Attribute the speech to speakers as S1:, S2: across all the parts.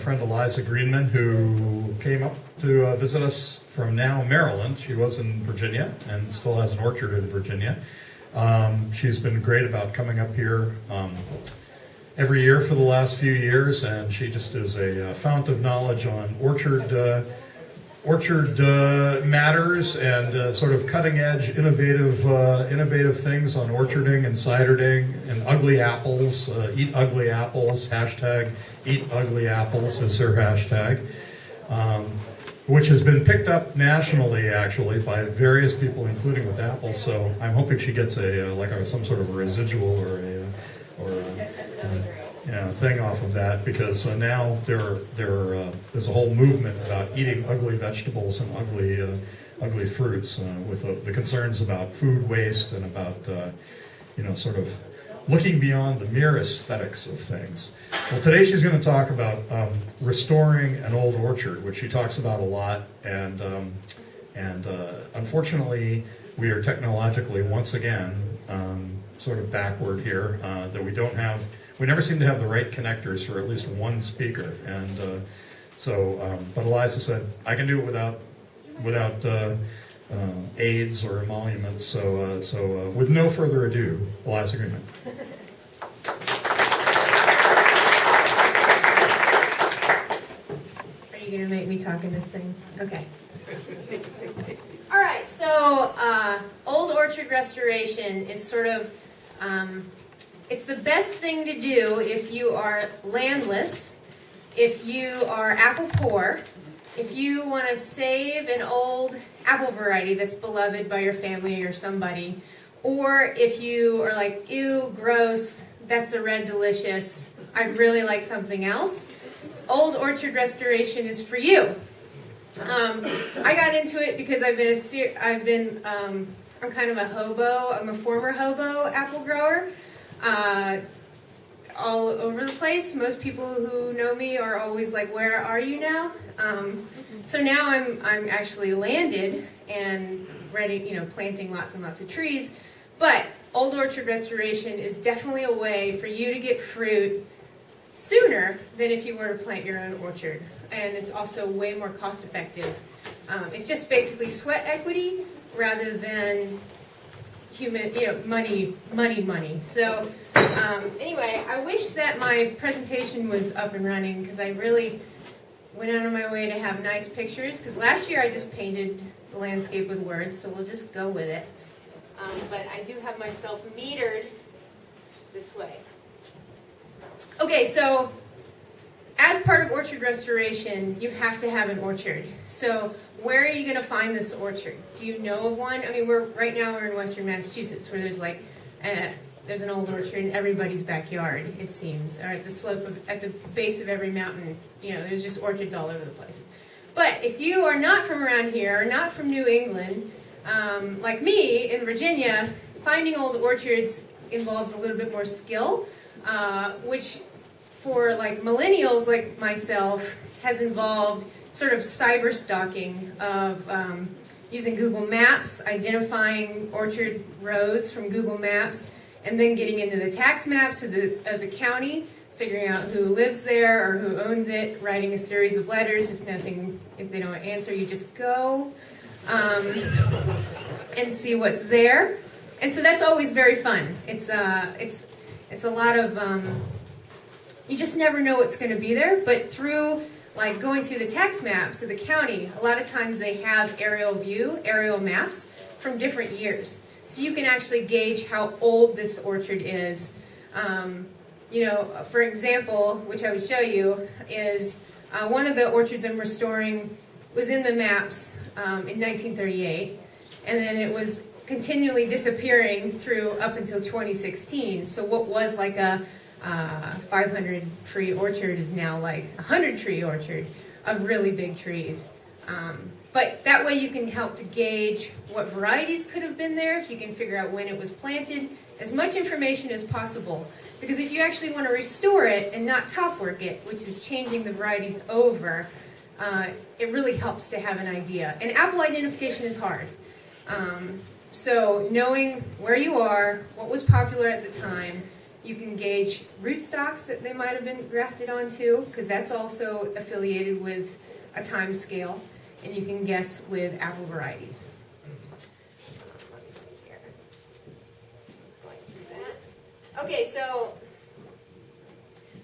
S1: friend Eliza Greenman, who came up to visit us from now Maryland. She was in Virginia and still has an orchard in Virginia. She's been great about coming up here every year for the last few years, and she just is a fount of knowledge on orchard matters and sort of cutting-edge, innovative things on orcharding and ciderding and ugly apples. Eat ugly apples. Hashtag Eat Ugly Apples is her hashtag, which has been picked up nationally, actually, by various people, including with apples. So I'm hoping she gets some sort of a residual or a thing off of that, because now there's a whole movement about eating ugly vegetables and ugly fruits, with the concerns about food waste and about sort of looking beyond the mere aesthetics of things. Well, today she's going to talk about restoring an old orchard, which she talks about a lot, and unfortunately we are technologically once again sort of backward here, that we never seem to have the right connectors for at least one speaker, and but Eliza said, I can do it without aids or emoluments, so with no further ado, Eliza Greenman.
S2: Are you going to make me talk in this thing? Okay. All right, so old orchard restoration is sort of, it's the best thing to do if you are landless, if you are apple poor, if you want to save an old apple variety that's beloved by your family or somebody, or if you are like, ew, gross, that's a red delicious, I'd really like something else. Old orchard restoration is for you. I got into it because I'm kind of a hobo. I'm a former hobo apple grower. All over the place. Most people who know me are always like, where are you now? So now I'm actually landed and ready, planting lots and lots of trees. But old orchard restoration is definitely a way for you to get fruit sooner than if you were to plant your own orchard. And it's also way more cost effective. It's just basically sweat equity rather than money. So anyway, I wish that my presentation was up and running, because I really went out of my way to have nice pictures, because last year I just painted the landscape with words, so we'll just go with it. But I do have myself metered this way. Okay, so as part of orchard restoration, you have to have an orchard. So where are you going to find this orchard? Do you know of one? I mean, right now we're in Western Massachusetts, where there's an old orchard in everybody's backyard, it seems, or at the base of every mountain. There's just orchards all over the place. But if you are not from around here, or not from New England, like me in Virginia, finding old orchards involves a little bit more skill, which for like millennials like myself has involved sort of cyber stalking of using Google Maps, identifying orchard rows from Google Maps, and then getting into the tax maps of the county, figuring out who lives there or who owns it, writing a series of letters. If they don't answer, you just go and see what's there. And so that's always very fun. It's a lot of you just never know what's going to be there, but through like going through the tax maps of the county, a lot of times they have aerial maps from different years. So you can actually gauge how old this orchard is. For example, which I would show you, is one of the orchards I'm restoring was in the maps in 1938, and then it was continually disappearing up until 2016. So what was like a 500 tree orchard is now like a 100 tree orchard of really big trees. But that way you can help to gauge what varieties could have been there, if you can figure out when it was planted, as much information as possible. Because if you actually want to restore it and not top work it, which is changing the varieties over, it really helps to have an idea. And apple identification is hard. So knowing where you are, what was popular at the time, You can gauge rootstocks that they might have been grafted onto, because that's also affiliated with a time scale. And you can guess with apple varieties. Let me see here. Going through that. Okay, so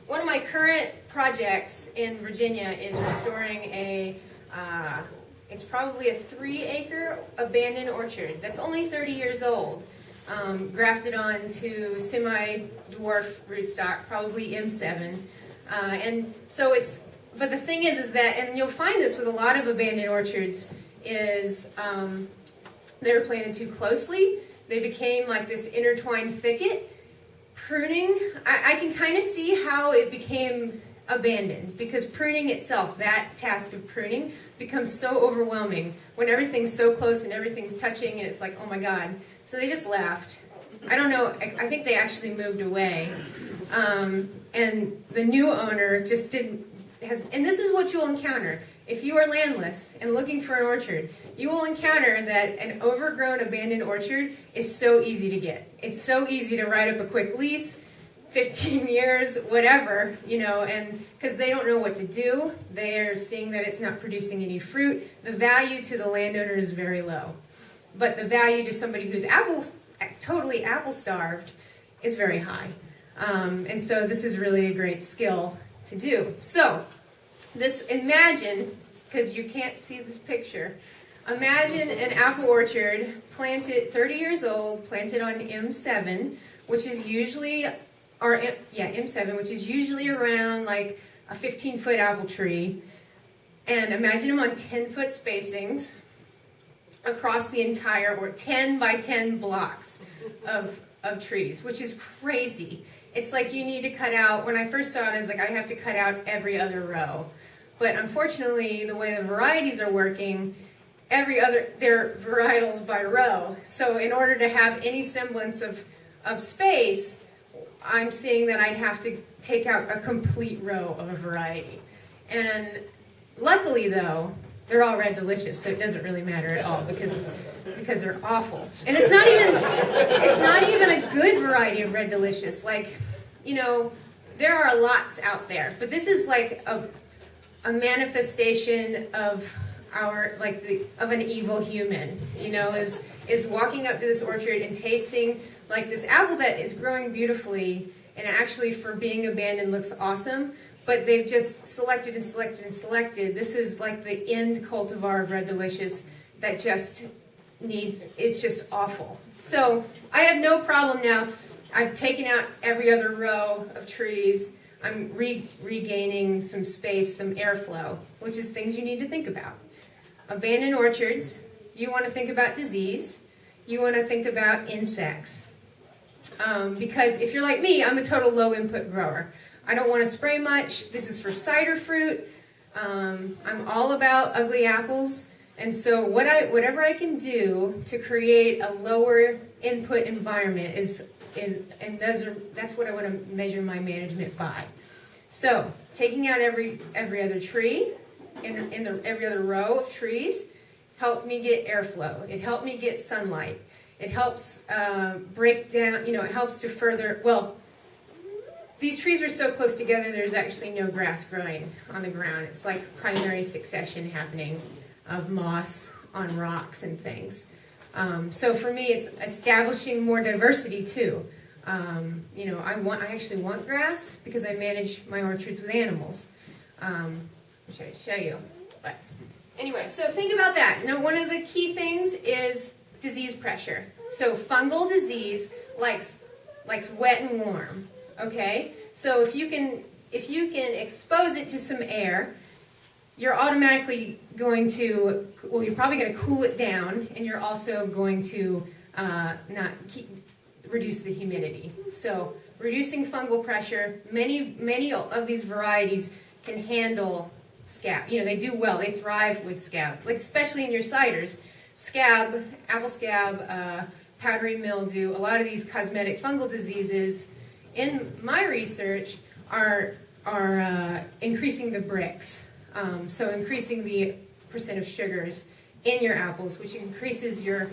S2: one of my current projects in Virginia is restoring it's probably a 3-acre abandoned orchard that's only 30 years old, grafted onto semi-dwarf rootstock, probably M7. And so but the thing is that, and you'll find this with a lot of abandoned orchards, is they were planted too closely. They became like this intertwined thicket. Pruning, I can kind of see how it became abandoned, because pruning itself, that task of pruning, becomes so overwhelming when everything's so close and everything's touching and it's like, oh my God. So they just left. I don't know, I think they actually moved away. And the new owner just and this is what you'll encounter. If you are landless and looking for an orchard, you will encounter that an overgrown abandoned orchard is so easy to get. It's so easy to write up a quick lease, 15 years, whatever, and because they don't know what to do. They're seeing that it's not producing any fruit. The value to the landowner is very low. But the value to somebody who's totally apple-starved is very high. And so this is really a great skill to do. So, imagine, because you can't see this picture, imagine an apple orchard planted, 30 years old, planted on M7, which is usually, M7, which is usually around like a 15-foot apple tree. And imagine them on 10-foot spacings across the entire, or 10 by 10 blocks of trees, which is crazy. It's like you need to cut out, when I first saw it, I was like, I have to cut out every other row. But unfortunately, the way the varieties are working, they're varietals by row. So in order to have any semblance of space, I'm seeing that I'd have to take out a complete row of a variety. And luckily, though, they're all Red Delicious, so it doesn't really matter at all because they're awful. And it's not even a good variety of Red Delicious. Like, there are lots out there, but this is like a manifestation of of an evil human. Is walking up to this orchard and tasting like this apple that is growing beautifully and actually for being abandoned looks awesome. But they've just selected and selected and selected. This is like the end cultivar of Red Delicious that it's just awful. So I have no problem now. I've taken out every other row of trees. I'm regaining some space, some airflow, which is things you need to think about. Abandoned orchards, you want to think about disease. You want to think about insects. Because if you're like me, I'm a total low input grower. I don't want to spray much. This is for cider fruit. I'm all about ugly apples. And so whatever I can do to create a lower input environment that's what I want to measure my management by. So taking out every other tree in every other row of trees helped me get airflow. It helped me get sunlight. It helps break down. It helps to further. Well, these trees are so close together. There's actually no grass growing on the ground. It's like primary succession happening of moss on rocks and things. So for me, it's establishing more diversity too. I actually want grass because I manage my orchards with animals. Which I show you. But anyway, so think about that. Now, one of the key things is disease pressure. So fungal disease likes wet and warm. Okay, so if you can expose it to some air, you're automatically going to, you're probably going to cool it down, and you're also going to reduce the humidity. So reducing fungal pressure, many of these varieties can handle scab. They do well. They thrive with scab, like especially in your ciders. Scab, apple scab, powdery mildew, a lot of these cosmetic fungal diseases, in my research, are increasing the Brix. So increasing the percent of sugars in your apples, which increases your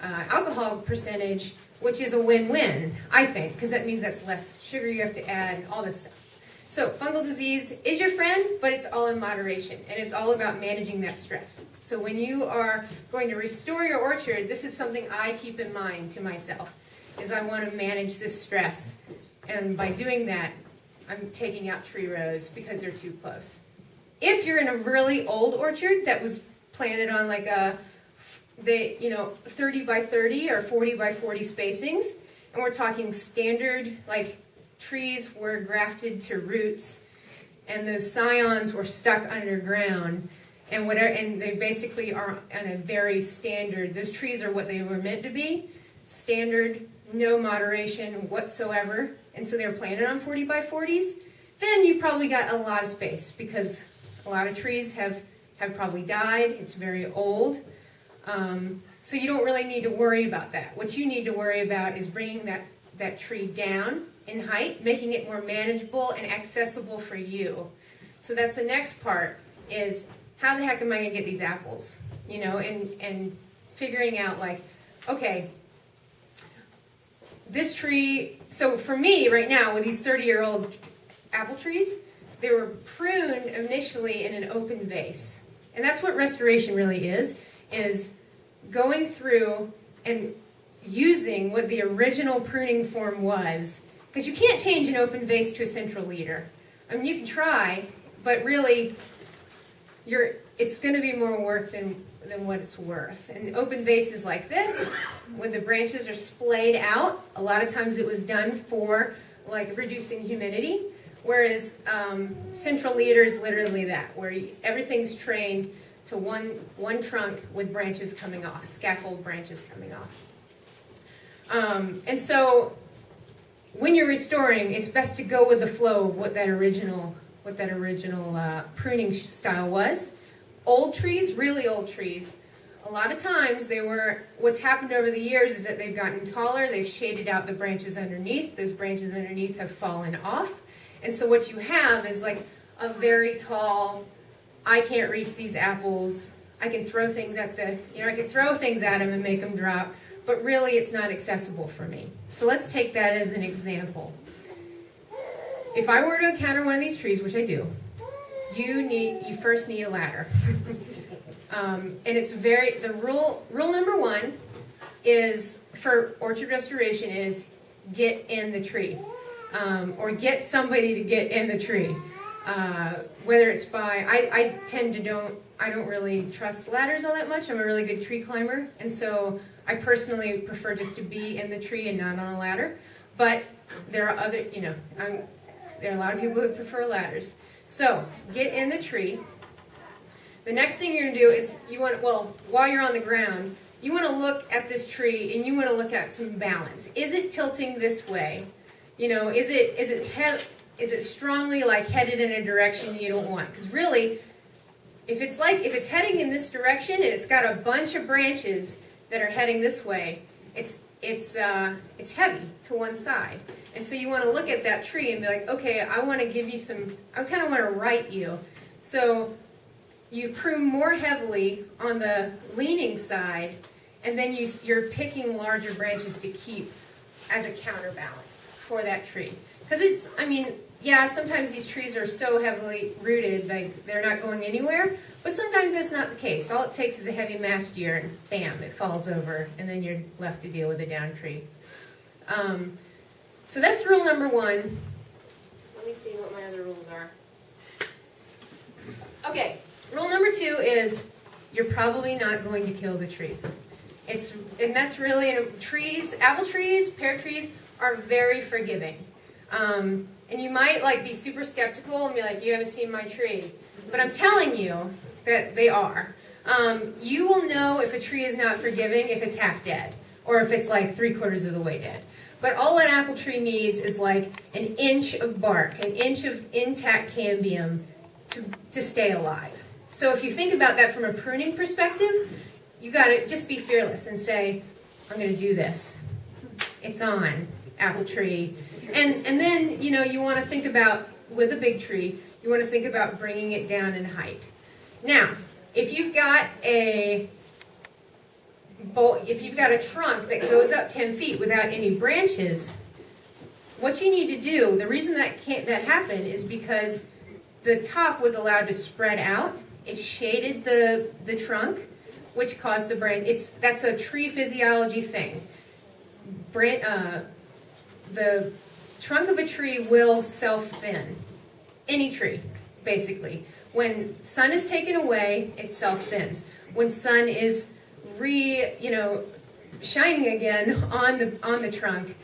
S2: alcohol percentage, which is a win-win, I think, because that means that's less sugar you have to add and all this stuff. So fungal disease is your friend, but it's all in moderation, and it's all about managing that stress. So when you are going to restore your orchard, this is something I keep in mind to myself, is I want to manage this stress, and by doing that, I'm taking out tree rows because they're too close. If you're in a really old orchard that was planted on like 30 by 30 or 40 by 40 spacings, and we're talking standard, like trees were grafted to roots, and those scions were stuck underground, and they basically are on a very standard, those trees are what they were meant to be, standard, no moderation whatsoever, and so they were planted on 40 by 40s, then you've probably got a lot of space, because a lot of trees have probably died, it's very old, so you don't really need to worry about that. What you need to worry about is bringing that tree down in height, making it more manageable and accessible for you. So that's the next part, is how the heck am I going to get these apples? And figuring out like, okay, this tree, so for me right now with these 30-year-old apple trees, they were pruned initially in an open vase. And that's what restoration really is going through and using what the original pruning form was. Because you can't change an open vase to a central leader. I mean, you can try, but really, it's going to be more work than what it's worth. And open vases like this, when the branches are splayed out, a lot of times it was done for like reducing humidity, whereas central leader is literally that, where everything's trained to one trunk with branches coming off, scaffold branches coming off. And so when you're restoring, it's best to go with the flow of what that original pruning style was. Old trees, really old trees, a lot of times what's happened over the years is that they've gotten taller, they've shaded out the branches underneath, those branches underneath have fallen off, and so what you have is like a very tall, I can't reach these apples, I can throw things at them and make them drop, but really it's not accessible for me. So let's take that as an example. If I were to encounter one of these trees, which I do, you first need a ladder. And it's the rule number one is for orchard restoration is get in the tree. Or get somebody to get in the tree. Whether it's by, I don't really trust ladders all that much. I'm a really good tree climber, and so I personally prefer just to be in the tree and not on a ladder. But there are there are a lot of people who prefer ladders. So get in the tree. The next thing you're going to do is while you're on the ground, you want to look at this tree and you want to look at some balance. Is it tilting this way? Is it strongly like headed in a direction you don't want? Because really, if it's heading in this direction and it's got a bunch of branches that are heading this way, it's heavy to one side. And so you want to look at that tree and be like, okay, I kind of want to right you. So you prune more heavily on the leaning side, and then you're picking larger branches to keep as a counterbalance for that tree. Because sometimes these trees are so heavily rooted, like they're not going anywhere, but sometimes that's not the case. All it takes is a heavy mast year, and bam, it falls over, and then you're left to deal with a down tree. So that's rule number one. Let me see what my other rules are. Okay, rule number two is you're probably not going to kill the tree. And that's really, apple trees, pear trees are very forgiving. And you might be super skeptical and be like, you haven't seen my tree. But I'm telling you that they are. You will know if a tree is not forgiving if it's half dead, or if it's like 3/4 of the way dead. But all an apple tree needs is like an inch of bark, an inch of intact cambium to stay alive. So if you think about that from a pruning perspective, you got to just be fearless and say, I'm going to do this. It's on, apple tree. And then, you want to think about, with a big tree, you want to think about bringing it down in height. Now, if you've got a if you've got a trunk that goes up 10 feet without any branches, what you need to do, the reason that happened is because the top was allowed to spread out. It shaded the trunk, which caused the branch. That's a tree physiology thing. The trunk of a tree will self-thin. Any tree, basically. When sun is taken away, it self-thins. When sun is shining again on the trunk,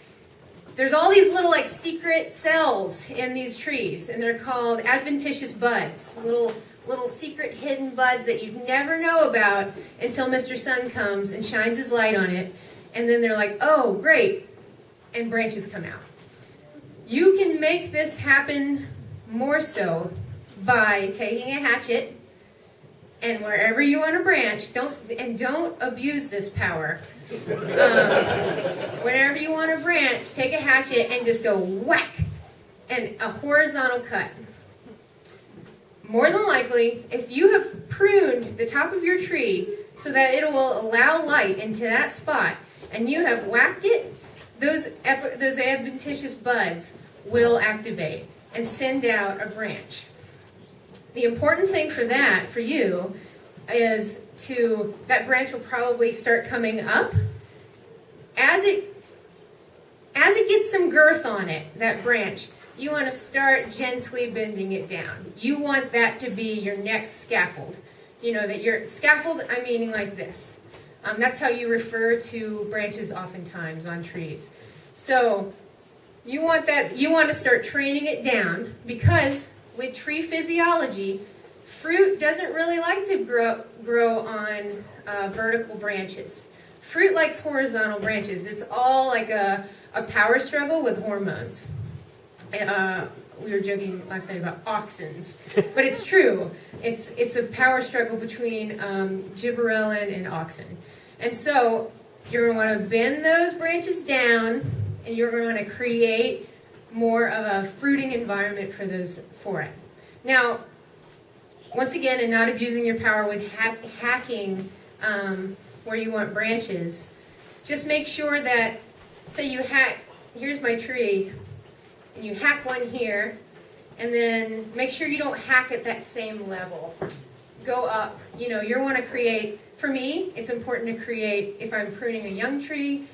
S2: there's all these little like secret cells in these trees, and they're called adventitious buds. Little secret hidden buds that you never know about until Mr. Sun comes and shines his light on it, and then they're like, oh, great, and branches come out. You can make this happen more so by taking a hatchet, and wherever you want to branch, don't abuse this power. Whenever you want to branch, take a hatchet and just go whack, and a horizontal cut. More than likely, if you have pruned the top of your tree so that it will allow light into that spot, and you have whacked it, those adventitious buds will activate and send out a branch. The important thing for you, is that branch will probably start coming up. As it gets some girth on it, that branch, you want to start gently bending it down. You want that to be your next scaffold. That your scaffold, I'm meaning like this. That's how you refer to branches oftentimes on trees. So you want to start training it down, because with tree physiology, fruit doesn't really like to grow on vertical branches. Fruit likes horizontal branches. It's all like a power struggle with hormones. We were joking last night about auxins, but it's true. It's a power struggle between gibberellin and auxin. And so you're going to want to bend those branches down, and you're going to want to create more of a fruiting environment for it. Now, once again, and not abusing your power with hacking where you want branches, just make sure that, say you here's my tree, and you hack one here, and then make sure you don't hack at that same level. Go up. You want to create, for me, it's important to create, if I'm pruning a young tree,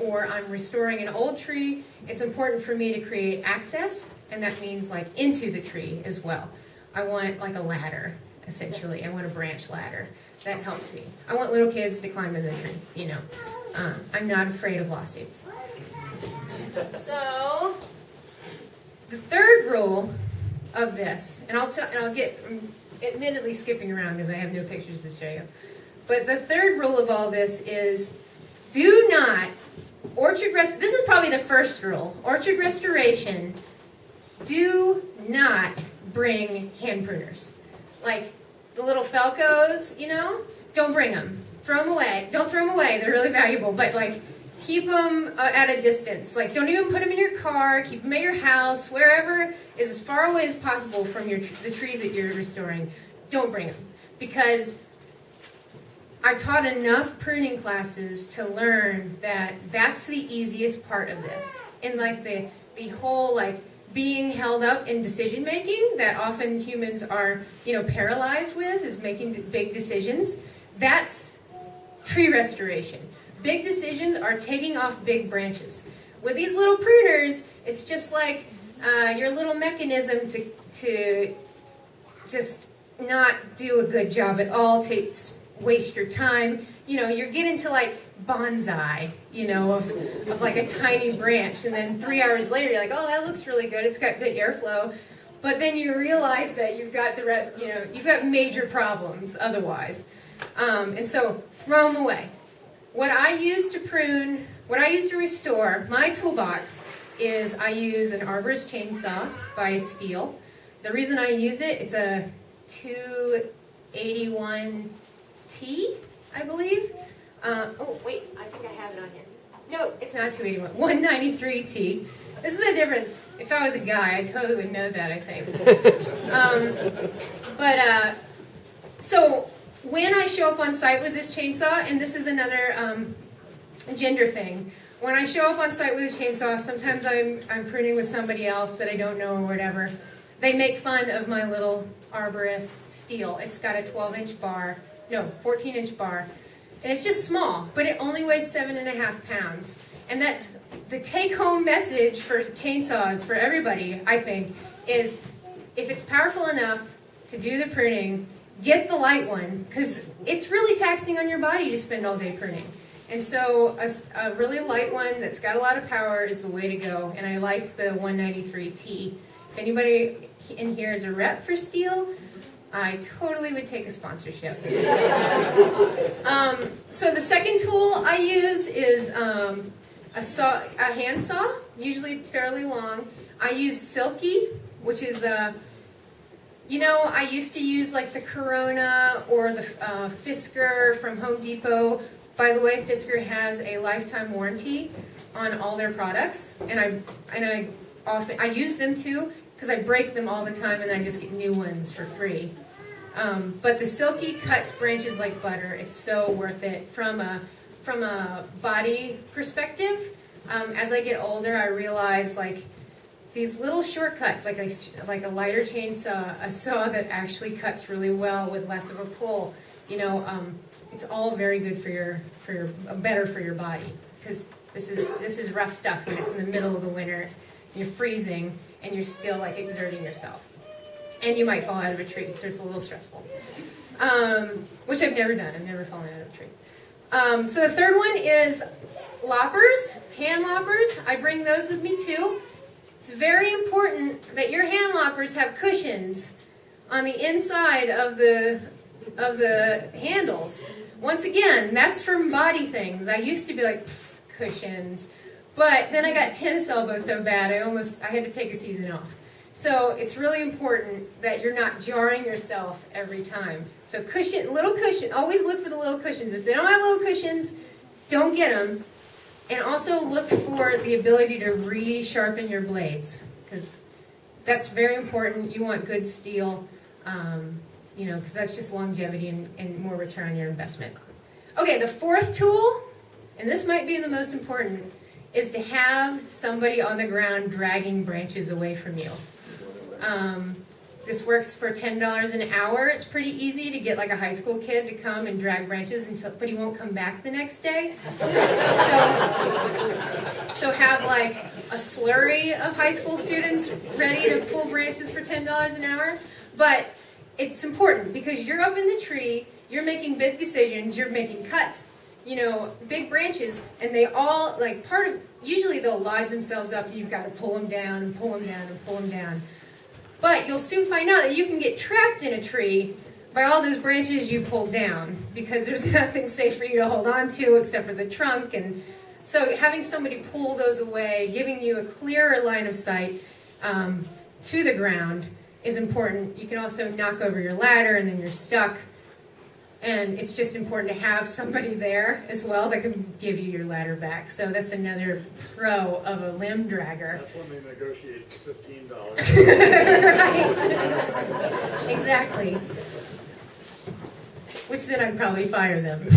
S2: or I'm restoring an old tree, it's important for me to create access, and that means like into the tree as well. I want like a ladder, essentially. I want a branch ladder. That helps me. I want little kids to climb in the tree, I'm not afraid of lawsuits. So, the third rule of this, and I'll get admittedly skipping around because I have no pictures to show you. But the third rule of all this is, do not, this is probably the first rule, orchard restoration, do not bring hand pruners. Like the little Felcos, don't bring them. Throw them away. Don't throw them away. They're really valuable. But keep them at a distance. Don't even put them in your car. Keep them at your house. Wherever is as far away as possible from the trees that you're restoring. Don't bring them. Because I've taught enough pruning classes to learn that that's the easiest part of this. And the whole being held up in decision making that often humans are paralyzed with, is making big decisions. That's tree restoration. Big decisions are taking off big branches. With these little pruners, it's just like your little mechanism to just not do a good job at all, to waste your time. You're getting to bonsai, of a tiny branch, and then 3 hours later you're like, oh, that looks really good. It's got good airflow, but then you realize that you've got you've got major problems otherwise, and so throw them away. What I use to prune, what I use to restore, my toolbox is I use an arborist chainsaw by Steel. The reason I use it, it's a 281T, I believe. Oh, wait, I think I have it on here. No, it's not 281, 193T. This is the difference. If I was a guy, I totally would know that, I think. So when I show up on site with this chainsaw, and this is another gender thing, when I show up on site with a chainsaw, sometimes I'm pruning with somebody else that I don't know or whatever. They make fun of my little arborist steel. It's got a 12-inch bar, no, 14-inch bar. And it's just small, but it only weighs 7.5 pounds. And that's the take-home message for chainsaws, for everybody, I think, is if it's powerful enough to do the pruning, get the light one, because it's really taxing on your body to spend all day pruning. And so a really light one that's got a lot of power is the way to go, and I like the 193T. If anybody in here is a rep for steel, I totally would take a sponsorship. So the second tool I use is a hand saw, usually fairly long. I use Silky, which is I used to use like the Corona or the Fisker from Home Depot. By the way, Fisker has a lifetime warranty on all their products, and I use them too because I break them all the time and I just get new ones for free. But the Silky cuts branches like butter. It's so worth it from a body perspective. As I get older, I realize like these little shortcuts, like a lighter chainsaw, a saw that actually cuts really well with less of a pull. It's all very good better for your body, because this is rough stuff when it's in the middle of the winter, you're freezing and you're still like exerting yourself, and you might fall out of a tree, so it's a little stressful. Which I've never done. I've never fallen out of a tree. So the third one is loppers, hand loppers. I bring those with me too. It's very important that your hand loppers have cushions on the inside of the handles. Once again, that's from body things. I used to be like, cushions. But then I got tennis elbow so bad, I had to take a season off. So it's really important that you're not jarring yourself every time. So little cushion, always look for the little cushions. If they don't have little cushions, don't get them. And also look for the ability to re-sharpen your blades, because that's very important. You want good steel. Because that's just longevity and more return on your investment. Okay, the fourth tool, and this might be the most important, is to have somebody on the ground dragging branches away from you. This works for $10 an hour. It's pretty easy to get like a high school kid to come and drag branches, but he won't come back the next day. So have like a slurry of high school students ready to pull branches for $10 an hour. But it's important because you're up in the tree, you're making big decisions, you're making cuts, big branches, and they all, usually they'll lodge themselves up and you've got to pull them down and pull them down and pull them down. But you'll soon find out that you can get trapped in a tree by all those branches you pulled down, because there's nothing safe for you to hold on to except for the trunk. And so having somebody pull those away, giving you a clearer line of sight to the ground is important. You can also knock over your ladder and then you're stuck. And it's just important to have somebody there as well that can give you your ladder back. So that's another pro of a limb dragger.
S3: That's when they negotiate for $15.
S2: Right. Exactly. Which then I'd probably fire them.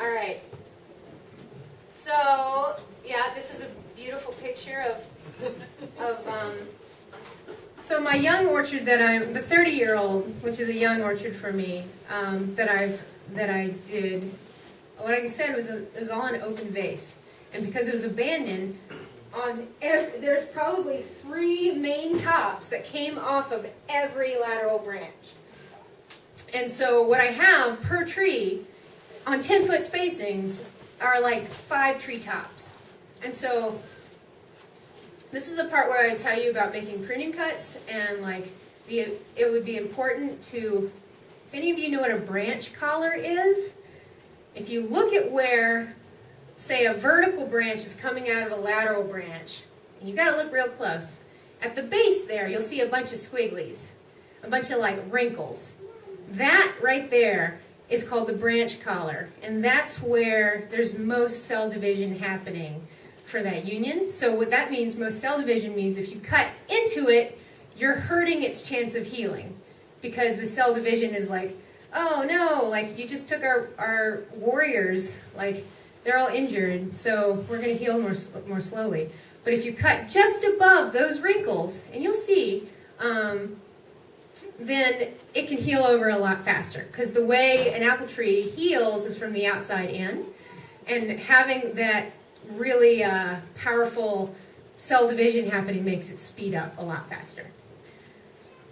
S2: All right. So, yeah, this is a beautiful picture of so my young orchard the 30-year-old, which is a young orchard for me, that I did, what I said was it was all an open vase. And because it was abandoned, there's probably 3 main tops that came off of every lateral branch. And so what I have per tree on 10-foot spacings are like 5 tree tops. And so this is the part where I tell you about making pruning cuts, and it would be important to, if any of you know what a branch collar is, if you look at where, say, a vertical branch is coming out of a lateral branch, and you got to look real close, at the base there you'll see a bunch of squigglies, a bunch of wrinkles. That right there is called the branch collar, and that's where there's most cell division happening for that union. So what that means, most cell division means if you cut into it, you're hurting its chance of healing. because the cell division is like, oh no, like you just took our warriors, like they're all injured, so we're going to heal more slowly. But if you cut just above those wrinkles, and you'll see, then it can heal over a lot faster. Because the way an apple tree heals is from the outside in. And having that really powerful cell division happening makes it speed up a lot faster.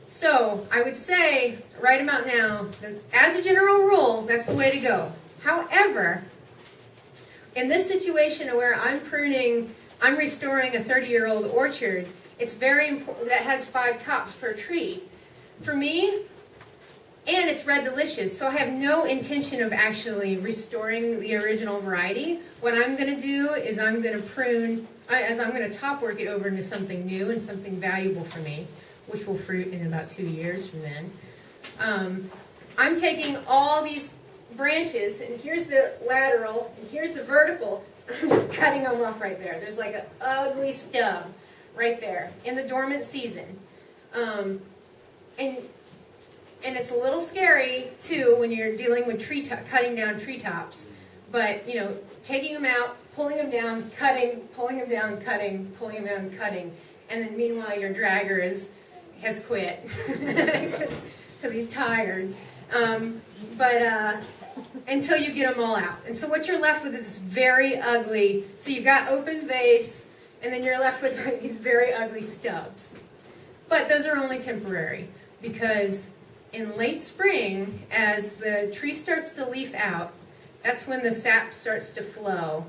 S2: So I would say, right about now, that as a general rule, that's the way to go. However, in this situation where I'm pruning, I'm restoring a 30-year-old orchard, it's very important, that has 5 tops per tree. For me, and it's Red Delicious, so I have no intention of actually restoring the original variety. What I'm going to do is I'm going to prune, as I'm going to top work it over into something new and something valuable for me, which will fruit in about 2 years from then. I'm taking all these branches, and here's the lateral, and here's the vertical. I'm just cutting them off right there. There's like an ugly stub right there in the dormant season. And it's a little scary, too, when you're dealing with cutting down treetops. But, you know, taking them out, pulling them down, cutting, pulling them down, cutting, pulling them down, cutting. And then meanwhile, your dragger has quit because he's tired. Until you get them all out. And so what you're left with is this very ugly, so you've got open vase, and then you're left with like these very ugly stubs. But those are only temporary, because in late spring, as the tree starts to leaf out, that's when the sap starts to flow.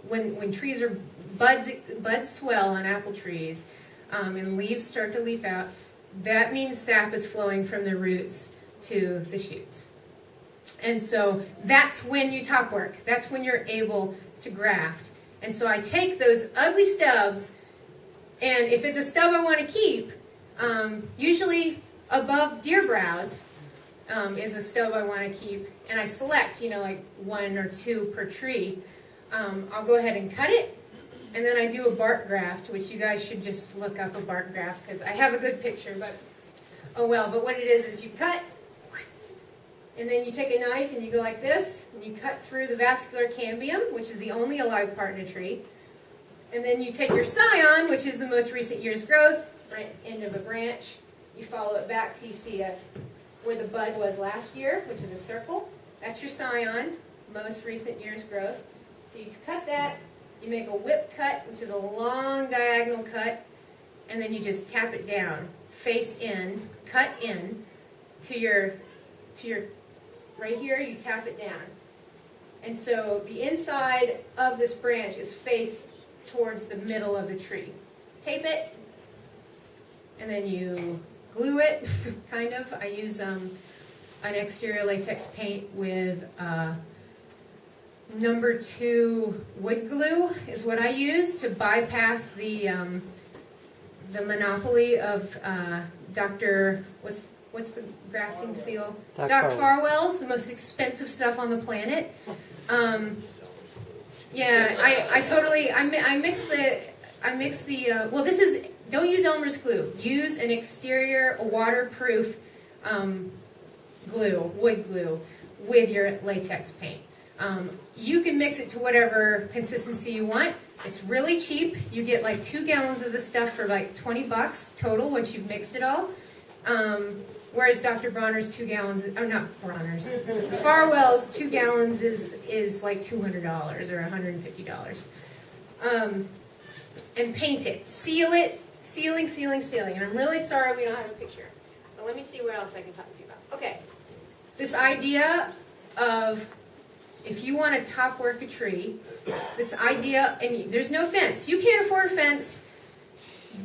S2: When trees are, buds swell on apple trees, and leaves start to leaf out, that means sap is flowing from the roots to the shoots. And so that's when you top work. That's when you're able to graft. And so I take those ugly stubs, and if it's a stub I want to keep, usually above deer brows is a stub I want to keep. And I select, you know, like 1 or 2 per tree. I'll go ahead and cut it, and then I do a bark graft, which you guys should just look up a bark graft, because I have a good picture, but oh well. But what it is you cut, and then you take a knife and you go like this, and you cut through the vascular cambium, which is the only alive part in a tree. And then you take your scion, which is the most recent year's growth, right end of a branch. You follow it back till you see where the bud was last year, which is a circle. That's your scion, most recent year's growth. So you cut that, you make a whip cut, which is a long diagonal cut, and then you just tap it down, face in, cut in to your right here, you tap it down. And so the inside of this branch is faced towards the middle of the tree. Tape it, and then you glue it, kind of. I use an exterior latex paint with number 2 wood glue is what I use to bypass the monopoly of Dr. What's the grafting seal? Doc Farwell's, the most expensive stuff on the planet. Yeah, I mix the well, this is, don't use Elmer's glue. Use an exterior waterproof glue, wood glue, with your latex paint. You can mix it to whatever consistency you want. It's really cheap. You get like 2 gallons of the stuff for like $20 total once you've mixed it all. Whereas Dr. Bronner's 2 gallons, oh not Bronner's, Farwell's 2 gallons is like $200 or $150. And paint it, seal it, sealing. And I'm really sorry we don't have a picture. But let me see what else I can talk to you about. Okay, this idea of if you want to top work a tree, this idea, and there's no fence. You can't afford a fence.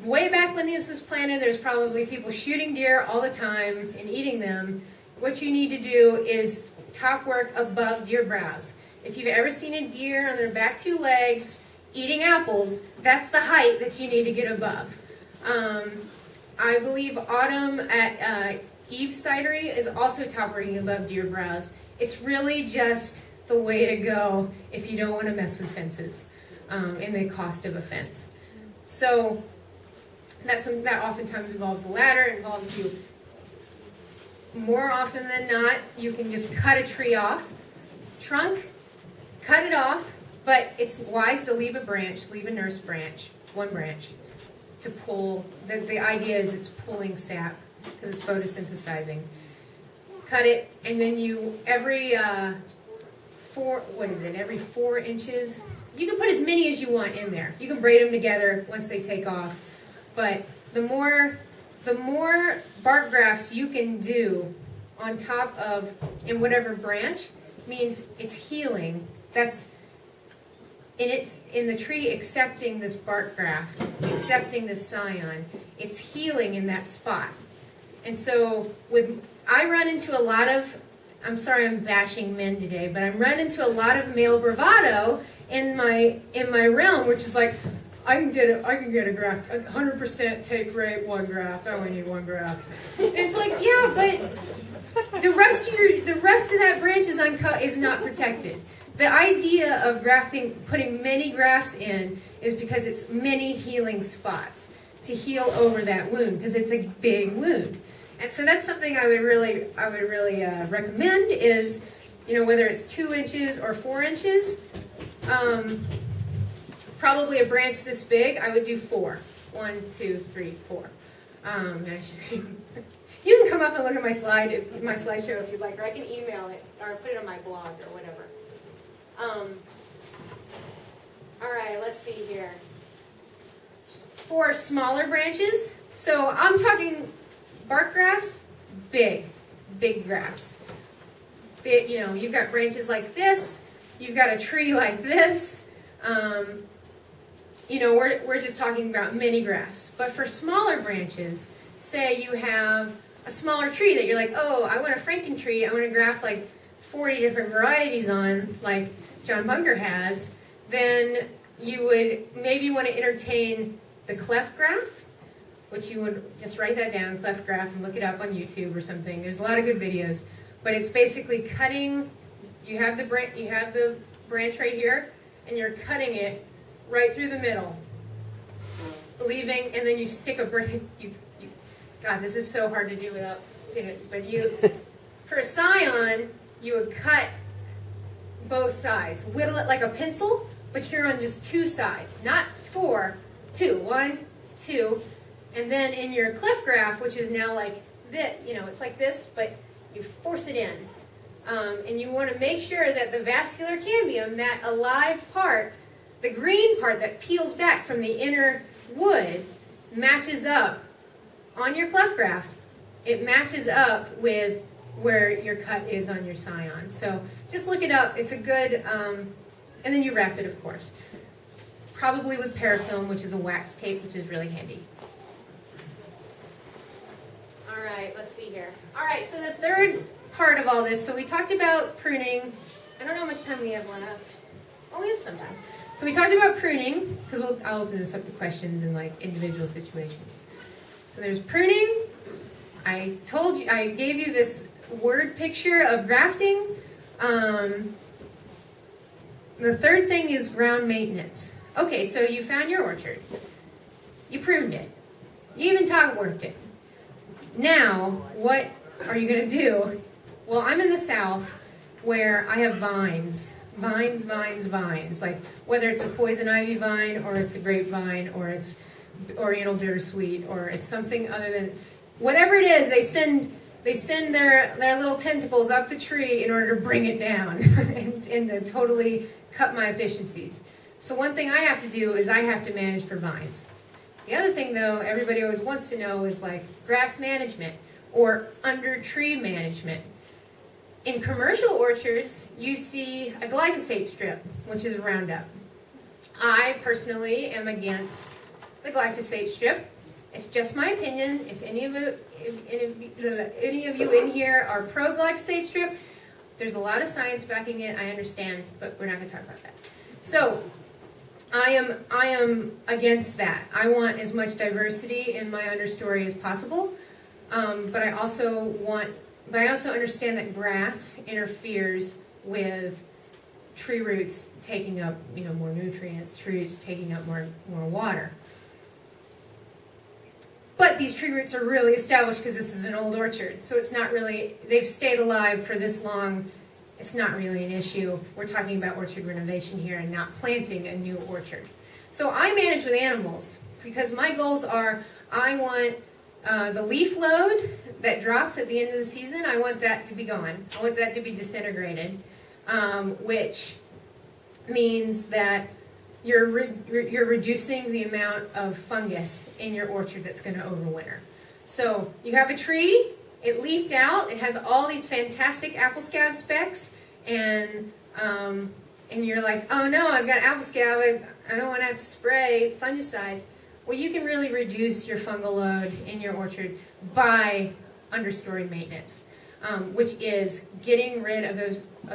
S2: Way back when this was planted, there's probably people shooting deer all the time and eating them. What you need to do is top work above deer brows. If you've ever seen a deer on their back 2 legs eating apples, that's the height that you need to get above. I believe Autumn at Eve's Cidery is also top working above deer brows. It's really just the way to go if you don't want to mess with fences and the cost of a fence. So that oftentimes involves a ladder. It involves you more often than not, you can just cut a tree off, trunk, cut it off, but it's wise to leave a branch, leave a nurse branch, one branch, to pull. The idea is it's pulling sap because it's photosynthesizing. Cut it, and then you every 4 inches. You can put as many as you want in there. You can braid them together once they take off, but the more bark grafts you can do on top of in whatever branch means it's healing. It's in the tree accepting this bark graft, accepting this scion. It's healing in that spot. And so I run into a lot of, I'm sorry I'm bashing men today, but I'm running into a lot of male bravado in my realm, which is like, I can get a graft, 100% take rate, one graft. I only need one graft. And it's like, yeah, but the rest of that branch is not protected. The idea of grafting, putting many grafts in, is because it's many healing spots to heal over that wound, because it's a big wound. And so that's something I would really recommend is, whether it's 2 inches or 4 inches, probably a branch this big, I would do 4. 1, 2, 3, 4. You can come up and look at my slideshow if you'd like, or I can email it or put it on my blog or whatever. All right, let's see here. For smaller branches, so I'm talking bark grafts, big grafts. You've got branches like this, you've got a tree like this. We're just talking about mini grafts. But for smaller branches, say you have a smaller tree that you're like, oh, I want a Franken tree, I want to graft like 40 different varieties on, like John Bunker has, then you would maybe want to entertain the cleft graft, which you would just write that down, cleft graft, and look it up on YouTube or something. There's a lot of good videos. But it's basically cutting, you have the branch right here, and you're cutting it right through the middle, leaving, and then you stick a branch. God, this is so hard to do without it. But for a scion, you would cut both sides, whittle it like a pencil, but you're on just 2 sides, not 4, 2, 1, 2, and then in your cleft graft, which is now like this, it's like this, but you force it in, and you want to make sure that the vascular cambium, that alive part, the green part that peels back from the inner wood, matches up on your cleft graft. It matches up with where your cut is on your scion. So just look it up. It's a good, and then you wrap it, of course. Probably with parafilm, which is a wax tape, which is really handy. All right, let's see here. All right, so the third part of all this, so we talked about pruning. I don't know how much time we have left. Oh, we have some time. So we talked about pruning, because I'll open this up to questions in like individual situations. So there's pruning. I gave you this word picture of grafting. The third thing is ground maintenance. Okay, so you found your orchard. You pruned it. You even top worked it. Now, what are you going to do? Well, I'm in the South where I have vines. Vines. Like whether it's a poison ivy vine or it's a grapevine or it's Oriental bittersweet or it's something other than, whatever it is, they send their little tentacles up the tree in order to bring it down and to totally cut my efficiencies. So one thing I have to do is I have to manage for vines. The other thing, though, everybody always wants to know is like grass management or under tree management. In commercial orchards, you see a glyphosate strip, which is Roundup. I personally am against the glyphosate strip. It's just my opinion. If any of you in here are pro glyphosate strip, there's a lot of science backing it. I understand, but we're not going to talk about that. So I am against that. I want as much diversity in my understory as possible, but I also understand that grass interferes with tree roots taking up, more nutrients, tree roots taking up more water. But these tree roots are really established because this is an old orchard. So it's not really, they've stayed alive for this long. It's not really an issue. We're talking about orchard renovation here and not planting a new orchard. So I manage with animals because my goals are, I want the leaf load that drops at the end of the season, I want that to be gone. I want that to be disintegrated, which means that you're reducing the amount of fungus in your orchard that's going to overwinter. So you have a tree, it leafed out, it has all these fantastic apple scab specks, and you're like, oh no, I've got apple scab, I don't want to have to spray fungicides. Well, you can really reduce your fungal load in your orchard by understory maintenance, which is getting rid of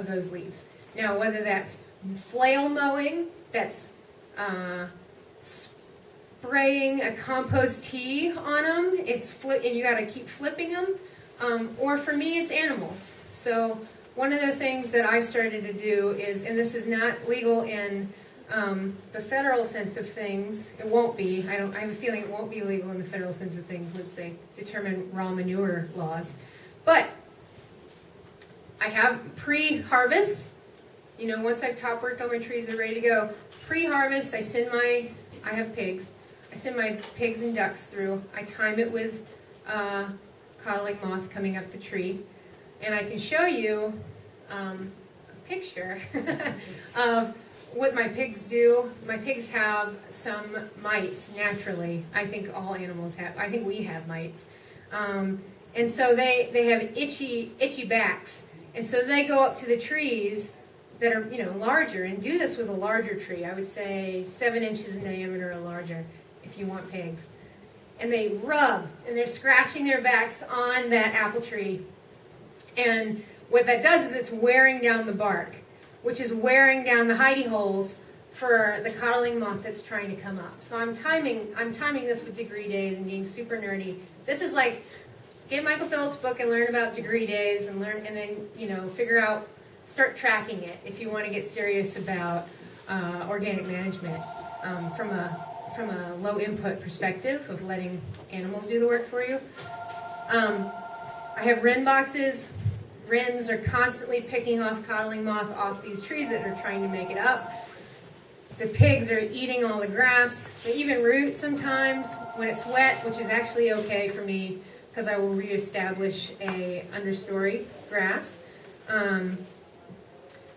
S2: those leaves. Now, whether that's flail mowing, that's spraying a compost tea on them, and you got to keep flipping them, or for me, it's animals. So one of the things that I've started to do is, and this is not legal in the federal sense of things, it won't be. I have a feeling it won't be legal in the federal sense of things once they determine raw manure laws. But I have pre-harvest. You know, once I've top worked on my trees, they're ready to go. Pre-harvest, I have pigs. I send my pigs and ducks through. I time it with codling moth coming up the tree. And I can show you a picture of what my pigs do. My pigs have some mites naturally. I think all animals have. I think we have mites. And so they have itchy backs. And so they go up to the trees that are, larger, and do this with a larger tree. I would say 7 inches in diameter or larger if you want pigs. And they rub, and they're scratching their backs on that apple tree. And what that does is it's wearing down the bark, which is wearing down the hidey holes for the codling moth that's trying to come up. So I'm timing this with degree days and being super nerdy. This is like, get Michael Phillips' book and learn about degree days and then figure out, start tracking it if you want to get serious about organic management from a low input perspective of letting animals do the work for you. I have wren boxes. Wrens are constantly picking off codling moth off these trees that are trying to make it up. The pigs are eating all the grass. They even root sometimes when it's wet, which is actually okay for me because I will reestablish a understory grass.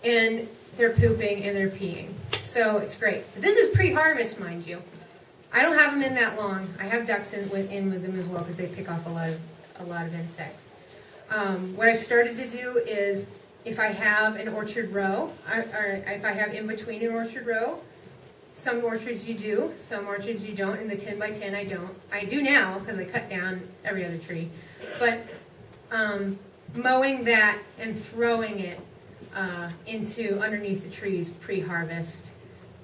S2: And they're pooping and they're peeing. So it's great. This is pre-harvest, mind you. I don't have them in that long. I have ducks in with them as well because they pick off a lot of insects. What I've started to do is, if I have an orchard row, or if I have in between an orchard row, some orchards you do, some orchards you don't. In the 10 by 10 I don't. I do now because I cut down every other tree. But mowing that and throwing it into underneath the trees pre-harvest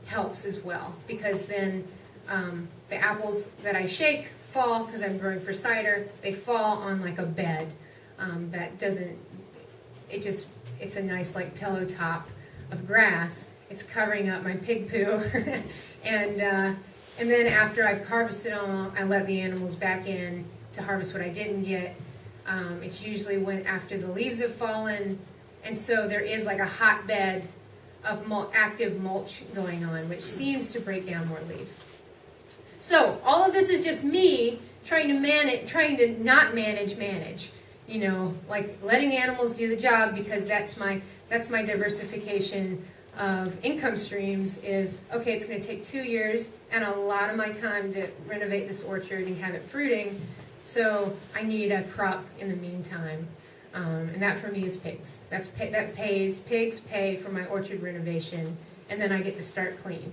S2: helps as well, because then the apples that I shake fall, because I'm growing for cider, they fall on like a bed that doesn't, it's a nice like pillow top of grass. It's covering up my pig poo. and then after I've harvested them, I let the animals back in to harvest what I didn't get. It's usually after the leaves have fallen, and so there is like a hotbed of active mulch going on, which seems to break down more leaves. So all of this is just me trying to not manage. Like letting animals do the job, because that's my diversification of income streams is, okay, it's going to take 2 years and a lot of my time to renovate this orchard and have it fruiting, so I need a crop in the meantime. And that for me is pigs. Pigs pay for my orchard renovation, and then I get to start clean.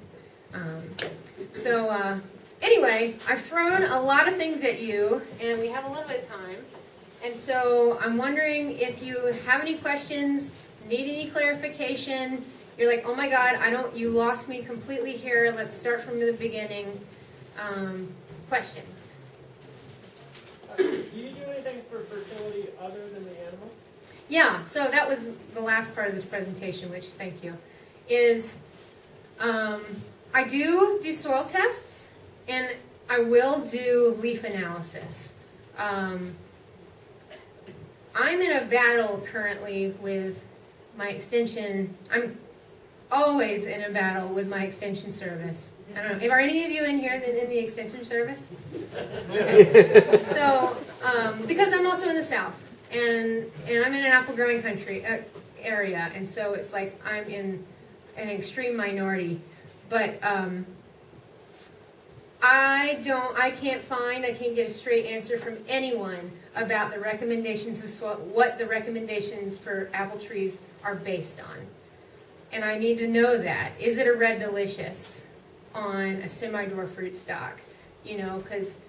S2: Anyway, I've thrown a lot of things at you, and we have a little bit of time. And so I'm wondering if you have any questions, need any clarification. You're like, oh my God, you lost me completely here. Let's start from the beginning. Questions?
S4: Do you do anything for fertility other than the animals?
S2: Yeah, so that was the last part of this presentation, which, thank you, is I do soil tests, and I will do leaf analysis. I'm in a battle currently with my extension. I'm always in a battle with my extension service. I don't know. Are any of you in here in the extension service? Okay. So, because I'm also in the South, and I'm in an apple growing country area, and so it's like I'm in an extreme minority. But I can't get a straight answer from anyone about the recommendations of soil, what the recommendations for apple trees are based on. And I need to know that. Is it a red delicious on a semi-dwarf fruit stock? You know, because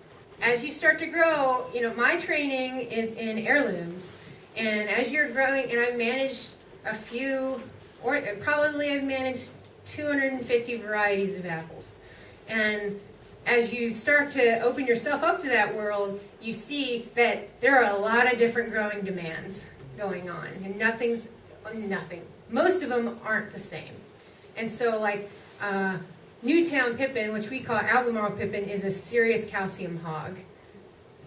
S2: as you start to grow, you know, my training is in heirlooms. And as you're growing, and I've managed a few, or probably I've managed 250 varieties of apples. And as you start to open yourself up to that world, you see that there are a lot of different growing demands going on, and nothing. Most of them aren't the same. And so, like Newtown pippin, which we call Albemarle pippin, is a serious calcium hog.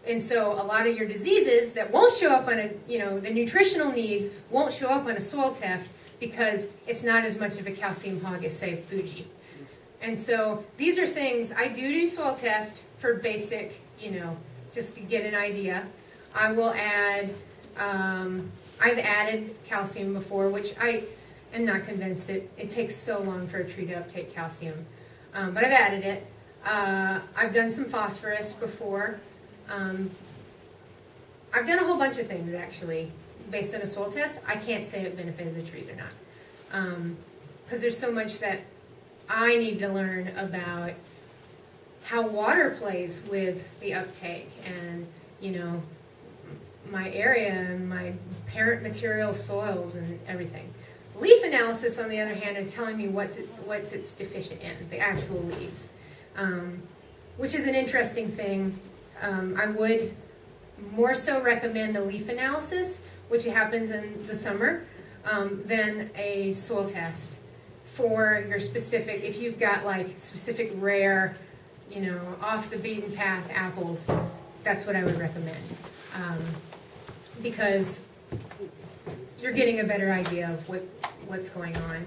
S2: And so, a lot of your diseases that won't show up on the nutritional needs won't show up on a soil test because it's not as much of a calcium hog as, say, Fuji. And so these are things, I do soil test for basic, just to get an idea. I will add, I've added calcium before, which I am not convinced it takes so long for a tree to uptake calcium. But I've added it. I've done some phosphorus before. I've done a whole bunch of things, actually, based on a soil test. I can't say it benefited the trees or not. Because there's so much that I need to learn about how water plays with the uptake and, my area and my parent material soils and everything. Leaf analysis, on the other hand, are telling me what's it's deficient in, the actual leaves, which is an interesting thing. I would more so recommend a leaf analysis, which happens in the summer, than a soil test for your specific, if you've got like specific rare, off the beaten path apples, that's what I would recommend. Because you're getting a better idea of what's going on.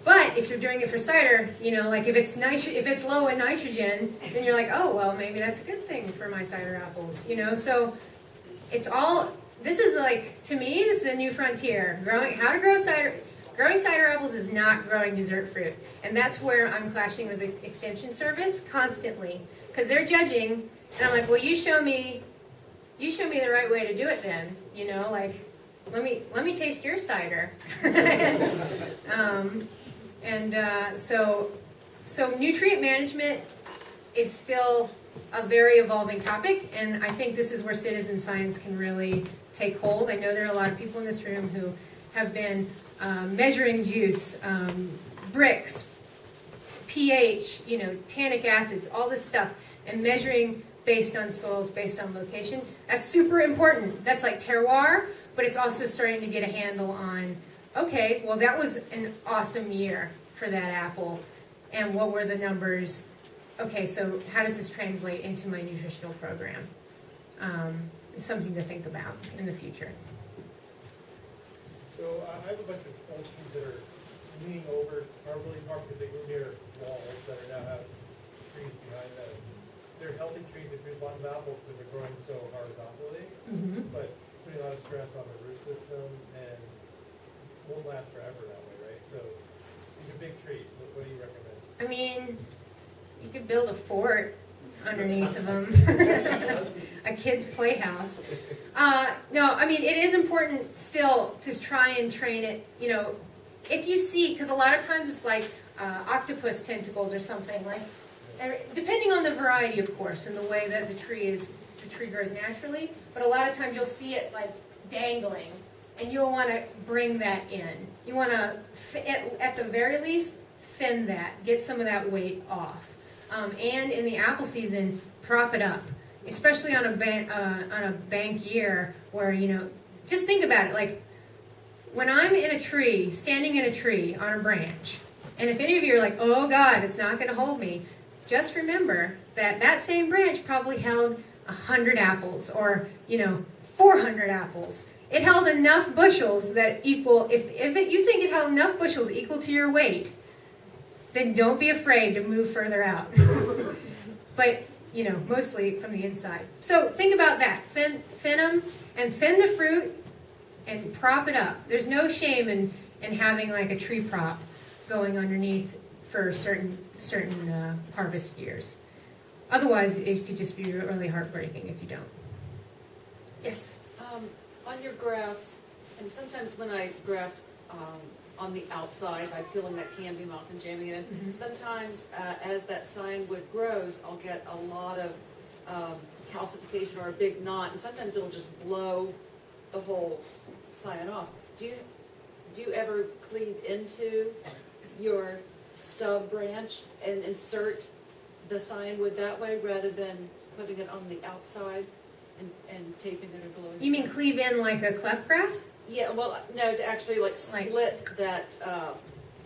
S2: But if you're doing it for cider, like if it's low in nitrogen, then you're like, oh, well, maybe that's a good thing for my cider apples, So it's all, this is like, to me, this is a new frontier. How to grow cider. Growing cider apples is not growing dessert fruit. And that's where I'm clashing with the extension service constantly. Because they're judging, and I'm like, well, you show me the right way to do it then. Let me taste your cider. So nutrient management is still a very evolving topic, and I think this is where citizen science can really take hold. I know there are a lot of people in this room who have been measuring juice, bricks, pH, tannic acids, all this stuff, and measuring based on soils, based on location. That's super important. That's like terroir, but it's also starting to get a handle on, okay, well, that was an awesome year for that apple, and what were the numbers? Okay, so how does this translate into my nutritional program? It's something to think about in the future.
S3: So I have a bunch of old trees that are leaning over, are really hard because they grew near walls that are now have trees behind them. They're healthy trees that produce lots of apples because they're growing so horizontally, but putting a lot of stress on the root system and won't last forever that way, right? So these are big trees. What do you recommend?
S2: I mean, you could build a fort underneath of them, a kid's playhouse. No, I mean, it is important still to try and train it, if you see, because a lot of times it's like octopus tentacles or something, like, depending on the variety, of course, and the way that the tree grows naturally, but a lot of times you'll see it like dangling, and you'll want to bring that in. You want to, at the very least, thin that, get some of that weight off. And in the apple season, prop it up, especially on a bank year where, just think about it. Like, when I'm in a tree, standing in a tree on a branch, and if any of you are like, oh God, it's not going to hold me, just remember that same branch probably held 100 apples, or 400 apples. It held enough bushels that equal, if you think it held enough bushels equal to your weight, then don't be afraid to move further out. But, mostly from the inside. So think about that. Thin them, and thin the fruit, and prop it up. There's no shame in having like a tree prop going underneath for certain harvest years. Otherwise, it could just be really heartbreaking if you don't. Yes?
S5: On your grafts, and sometimes when I graft on the outside by peeling that cambium off and jamming it in,
S2: Mhm.
S5: sometimes as that scion wood grows, I'll get a lot of calcification or a big knot, and sometimes it'll just blow the whole scion off. Do you ever cleave into your stub branch and insert the scion wood that way rather than putting it on the outside and taping it or gluing it?
S2: You mean cleave in like a cleft graft?
S5: Yeah, well, no, to actually like split that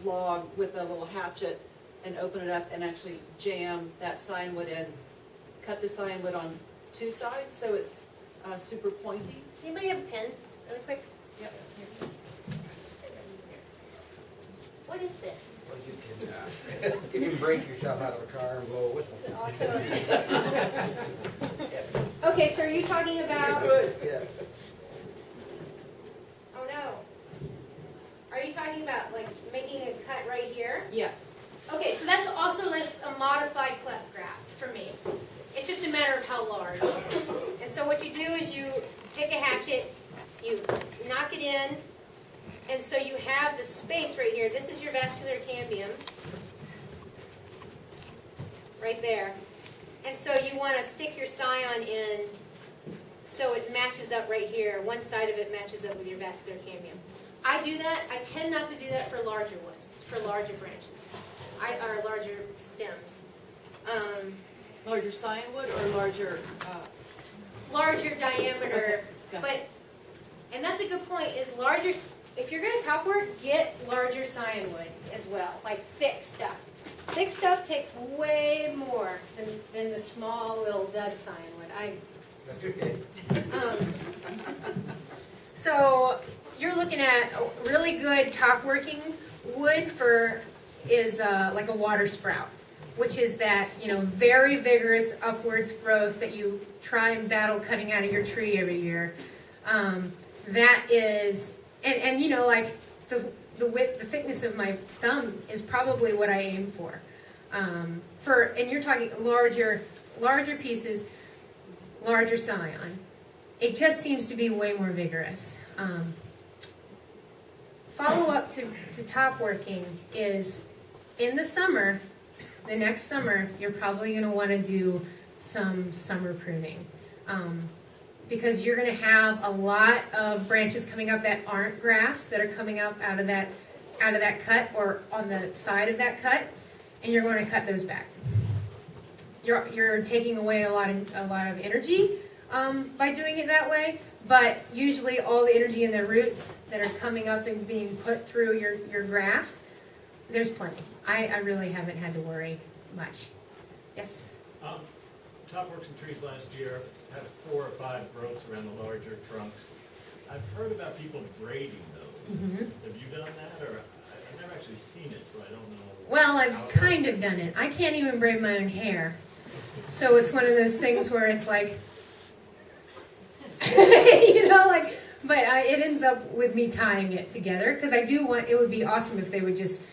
S5: log with a little hatchet and open it up and actually jam that scion wood in. Cut the scion wood on two sides so it's super pointy.
S2: Does anybody have a pen, really quick?
S5: Yep.
S2: What is this?
S6: Well, you can break yourself out of a car and blow a whistle.
S2: Is it also? Okay, so are you talking about?
S6: Good, yeah.
S2: Oh no. Are you talking about like making a cut right here?
S5: Yes.
S2: Okay, so that's also like a modified cleft graft for me. It's just a matter of how large. And so what you do is you take a hatchet, you knock it in, and so you have the space right here. This is your vascular cambium, right there. And so you want to stick your scion in so it matches up right here. One side of it matches up with your vascular cambium. I do that. I tend not to do that for larger ones, for larger branches, or larger stems.
S5: Larger scion wood or larger?
S2: Larger diameter,
S5: Okay, gotcha.
S2: and that's a good point, is larger, if you're going to top work, get larger scion wood as well, like thick stuff. Thick stuff takes way more than the small little dud scion wood. So you're looking at a really good top working wood is like a water sprout, which is that very vigorous upwards growth that you try and battle cutting out of your tree every year. That is, and like the width, the thickness of my thumb is probably what I aim for. And you're talking larger pieces, larger scion. It just seems to be way more vigorous. Follow up to top working is in the summer. The next summer, you're probably going to want to do some summer pruning, because you're going to have a lot of branches coming up that aren't grafts that are coming up out of that cut or on the side of that cut, and you're going to cut those back. You're taking away a lot of energy by doing it that way, but usually all the energy in the roots that are coming up and being put through your grafts, there's plenty. I really haven't had to worry much. Yes?
S7: Topworks and trees last year had 4 or 5 growths around the larger trunks. I've heard about people braiding those.
S2: Mm-hmm.
S7: Have you done that, or I've never actually seen it, so I don't know.
S2: Well, I've
S7: how it
S2: kind
S7: works.
S2: of done it. I can't even braid my own hair. So it's one of those things where it's like, but it ends up with me tying it together, because I do want, it would be awesome if they would just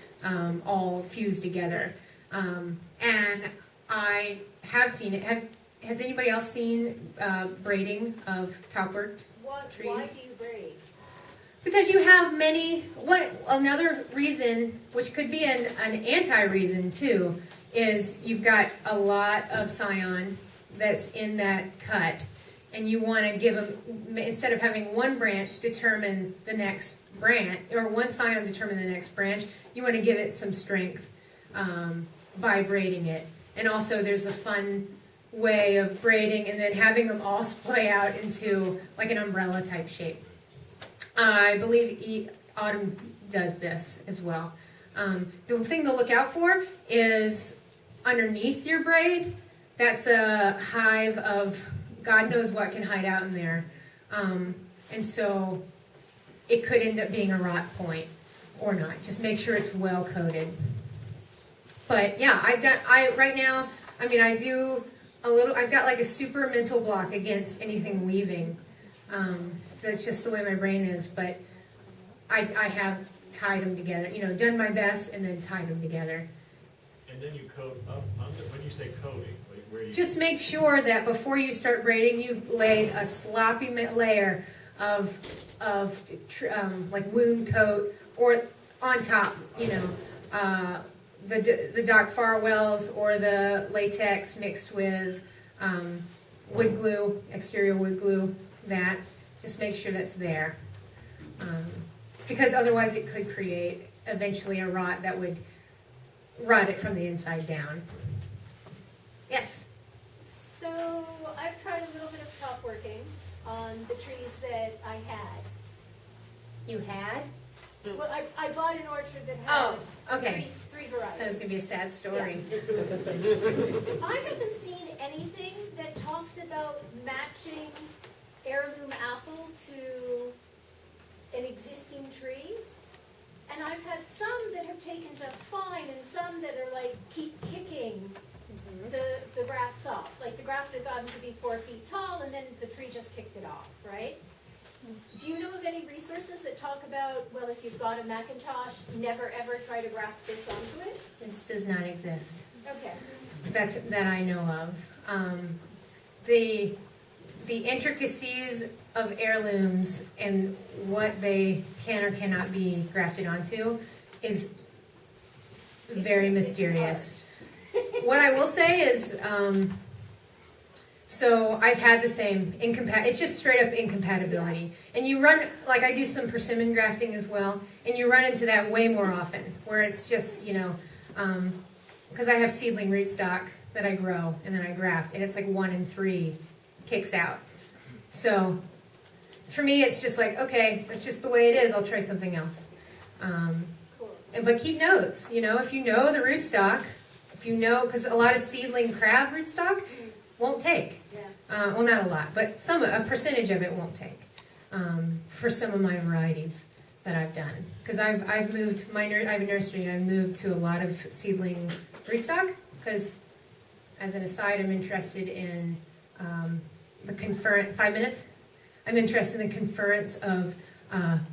S2: all fuse together. And I have seen it. Has anybody else seen braiding of topworked trees?
S8: Why do you braid?
S2: Because you have another reason, which could be an anti-reason too, is you've got a lot of scion that's in that cut, and you want to give them, instead of having one branch determine the next branch, or one scion determine the next branch, you want to give it some strength by braiding it. And also there's a fun way of braiding and then having them all splay out into like an umbrella type shape. I believe Autumn does this as well. The thing to look out for is underneath your braid, that's a hive of God knows what can hide out in there. And so it could end up being a rot point or not. Just make sure it's well coated. But yeah, right now, I mean, I do a little, I've got like a super mental block against anything weaving. That's just the way my brain is, but I have tied them together, you know, done my best and then tied them together.
S7: And then you coat up under, when you say coating, like where you?
S2: Just make sure that before you start braiding, you've laid a sloppy layer of like wound coat, or on top, you know, the Doc Farwell's or the latex mixed with wood glue, exterior wood glue. That just make sure that's there, because otherwise it could create eventually a rot that would rot it from the inside down. Yes.
S8: So I've tried a little bit of top working on the trees that I had.
S2: You had?
S8: Well, I bought an orchard that
S2: Oh,
S8: had
S2: okay.
S8: three varieties.
S2: That was gonna be a sad story.
S8: I haven't seen anything that talks about matching heirloom apple to an existing tree. And I've had some that have taken just fine and some that are like keep kicking the grafts off. Like the graft had gotten to be 4 feet tall and then the tree just kicked it off, right? Do you know of any resources that talk about, well, if you've got a Macintosh, never ever try to graft this onto it?
S2: This does not exist.
S8: Okay.
S2: That I know of. The intricacies of heirlooms and what they can or cannot be grafted onto is very mysterious. What I will say is, so I've had the same it's just straight up incompatibility. And you run, like I do some persimmon grafting as well, and you run into that way more often, where it's just, you know, because I have seedling rootstock that I grow and then I graft, and it's like 1 in 3 kicks out. So for me, it's just like, okay, that's just the way it is. I'll try something else.
S8: Cool.
S2: But keep notes. You know, if you know the rootstock, if you know, because a lot of seedling crab rootstock won't take.
S8: Yeah.
S2: Well, not a lot, but a percentage of it won't take for some of my varieties that I've done. Because I've moved I have a nursery and I've moved to a lot of seedling rootstock. Because, as an aside, I'm interested in the 5 minutes. I'm interested in the conference of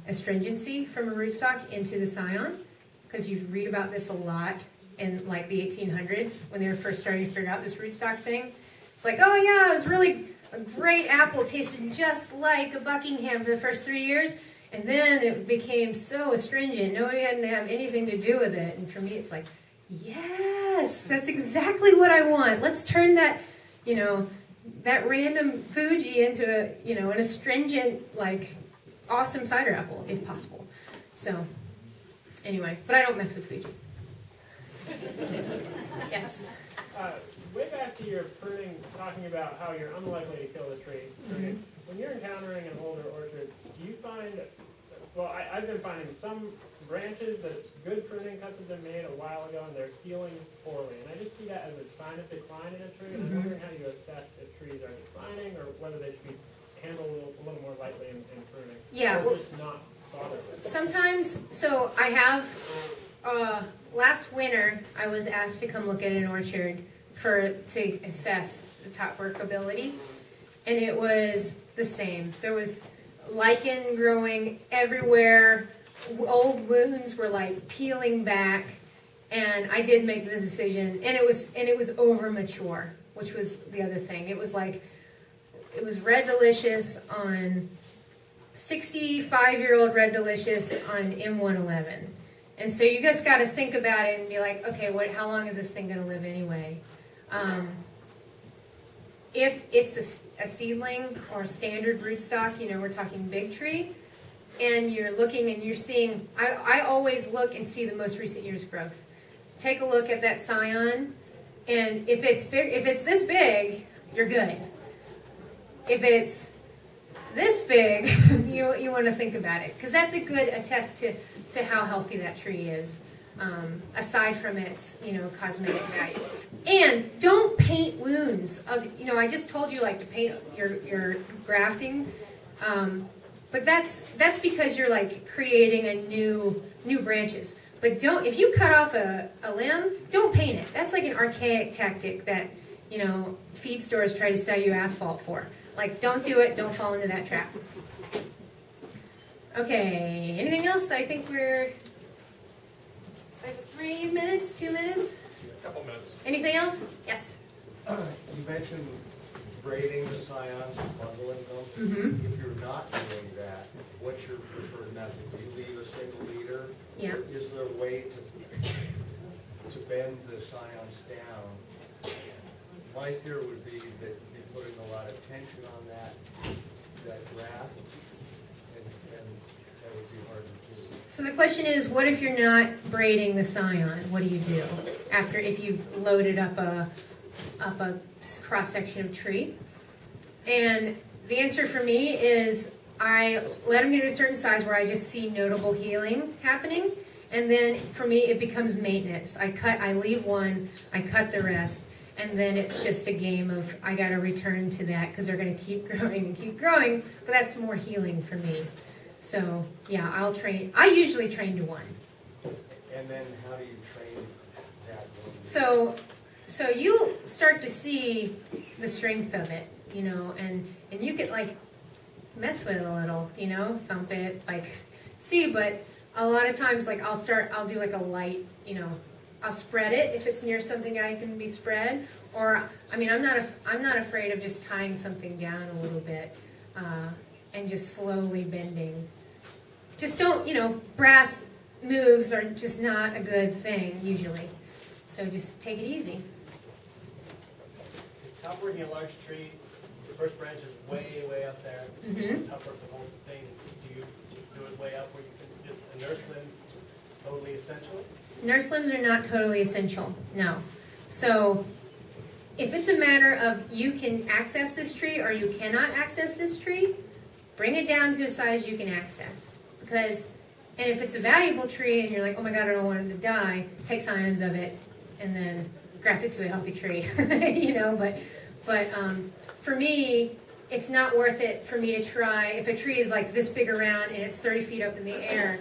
S2: astringency from a rootstock into the scion, because you read about this a lot in like the 1800s when they were first starting to figure out this rootstock thing. It's like, oh yeah, it was really a great apple, tasted just like a Buckingham for the first 3 years, and then it became so astringent, nobody had to have anything to do with it. And for me, it's like, yes, that's exactly what I want. Let's turn that, you know, that random Fuji into a, you know, an astringent, like, awesome cider apple, if possible. So, anyway, but I don't mess with Fuji. Yes.
S4: Way back to your pruning, talking about how you're unlikely to kill the tree.
S2: Mm-hmm.
S4: When you're encountering an older orchard, do you find, well, I've been finding some branches that good pruning cuts have been made a while ago and they're healing poorly. And I just see that as a sign of decline in a tree. And I'm wondering how you assess if trees are declining or whether they should be handled a little more lightly in pruning.
S2: Yeah,
S4: or
S2: well,
S4: just not bothered with.
S2: sometimes, so I have, last winter, I was asked to come look at an orchard to assess the top workability, and it was the same. There was lichen growing everywhere, old wounds were like peeling back, and I did make the decision, and it was over mature, which was the other thing. It was Red Delicious on 65-year-old Red Delicious on M111. And so you just got to think about it and be like, okay, how long is this thing going to live anyway? If it's a seedling or a standard rootstock, you know, we're talking big tree, and you're looking and you're seeing, I always look and see the most recent year's growth. Take a look at that scion, and if it's this big, you're good. If it's this big, you want to think about it, because that's a good attest to how healthy that tree is. aside from its, cosmetic values. And don't paint wounds. I just told you like to paint your grafting, but that's because you're like creating a new branches. But if you cut off a limb, don't paint it. That's like an archaic tactic that, feed stores try to sell you asphalt for. Like, don't do it. Don't fall into that trap. Okay, anything else? I think we're like 3 minutes, 2 minutes?
S3: Couple minutes.
S2: Anything else? Yes.
S9: You mentioned braiding the scions and bundling them.
S2: Mm-hmm.
S9: If you're not doing that, what's your preferred method? Do you leave a single leader?
S2: Yeah.
S9: Is there a way to bend the scions down? My fear would be that you'd be putting a lot of tension on that graft, and that would be hard to do.
S2: So the question is, what if you're not braiding the scion? What do you do if you've loaded up a cross section of tree? And the answer for me is I let them get to a certain size where I just see notable healing happening, and then for me it becomes maintenance. I leave one, I cut the rest, and then it's just a game of I got to return to that because they're going to keep growing and keep growing. But that's more healing for me. So yeah, I usually train to one.
S9: And then how do you train that one?
S2: So you'll start to see the strength of it, and you can like mess with it a little, thump it, like see. But a lot of times, like I'll do like a light, I'll spread it if it's near something I can be spread. Or I'm not afraid of just tying something down a little bit and just slowly bending. Just don't, brass moves are just not a good thing usually. So just take it easy.
S3: Top working a large tree, the first branch is way up there.
S2: Mhm.
S3: Top work the whole thing. Do you just do it way up where you can just a nurse limb totally essential?
S2: Nurse limbs are not totally essential, no. So if it's a matter of you can access this tree or you cannot access this tree, bring it down to a size you can access. And if it's a valuable tree and you're like, oh my God, I don't want it to die, take scions of it and then graft it to a healthy tree, But for me, it's not worth it for me to try, if a tree is like this big around and it's 30 feet up in the air,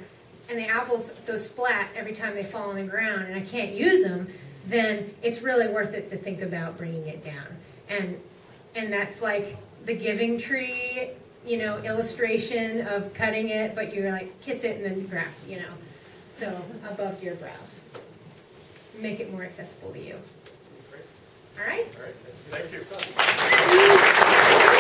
S2: and the apples go splat every time they fall on the ground and I can't use them, then it's really worth it to think about bringing it down. And that's like the giving tree, illustration of cutting it, but you're like, kiss it and then graft, So above your brows. Make it more accessible to you. All right?
S3: All right, thank you.